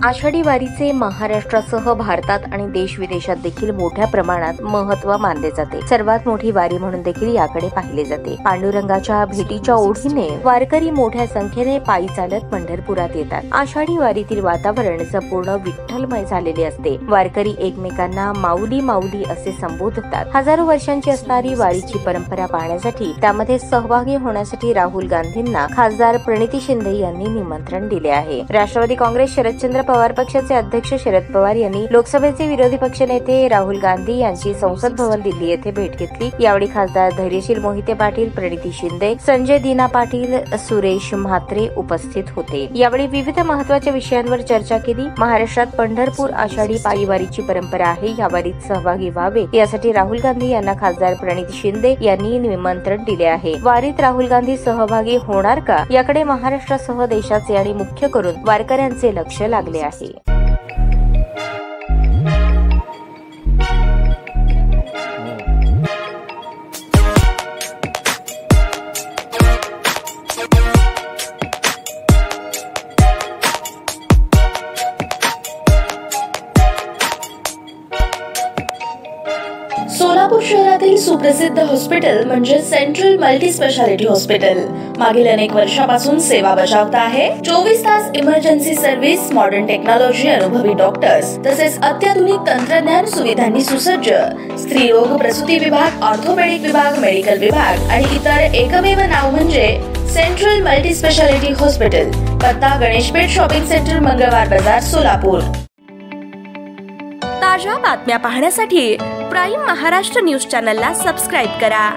आषाढी वारीचे महाराष्ट्रासह भारतात आणि देश विदेशात देखील मोठ्या प्रमाणात महत्त्व मानले जाते। सर्वात मोठी वारी म्हणून देखील याकडे पाहिले जाते। पांडुरंगाच्या भेटीच्या ओढीने वारकरी मोठ्या संख्येने पायी चालत पंढरपुरात येतात। आषाढी वारीतील वातावरण संपूर्ण विठ्ठलमय झालेले असते। वारकरी एकमेकांना माऊली माऊली असे संबोधतात। हजारो वर्षांची असणारी वारीची परंपरा पाहण्यासाठी, त्यामध्ये सहभागी होण्यासाठी राहुल गांधींना खासदार प्रणिती शिंदे यांनी निमंत्रण दिले आहे। राष्ट्रवादी काँग्रेस शरदचंद्र पवार पक्षाचे अध्यक्ष शरद पवार यांनी लोकसभेचे विरोधी पक्षनेते राहुल गांधी यांची संसद भवन दिल्ली येथे भेट घेतली। यावेळी खासदार धैर्यशील मोहिते पाटील, प्रणिती शिंदे, संजय दिना पाटील, सुरेश म्हात्रे उपस्थित होते। यावेळी विविध महत्त्वाच्या विषयांवर चर्चा केली। महाराष्ट्रात पंढरपूर आषाढी पायी वारीची परंपरा आहे। या वारीत सहभागी व्हावे यासाठी राहुल गांधी यांना खासदार प्रणिती शिंदे यांनी निमंत्रण दिले आहे। वारीत राहुल गांधी सहभागी होणार का, याकडे महाराष्ट्रासह देशाचे आणि मुख्य करून वारकऱ्यांचे लक्ष लागले आहे। सोलापूर शहरातील सुप्रसिद्ध हॉस्पिटल म्हणजे सेंट्रल मल्टी स्पेशालिटी हॉस्पिटल मागील अनेक वर्षापासून सेवा बजावत आहे। 24 तास इमर्जन्सी सर्व्हिस, मॉडर्न टेक्नॉलॉजी, अनुभवी डॉक्टर्स तसेच अत्याधुनिक तंत्रज्ञान सुविधांनी सुसज्ज स्त्रीरोग प्रसूती विभाग, ऑर्थोपेडिक विभाग, मेडिकल विभाग आणि इतर एकमेव नाव म्हणजे सेंट्रल मल्टी स्पेशालिटी हॉस्पिटल। पत्ता गणेशपेठ शॉपिंग सेंटर, मंगळवार बाजार, सोलापूर। ताज्या बातम्या पाहण्यासाठी प्राईम महाराष्ट्र न्यूज चॅनलला सबस्क्राईब करा।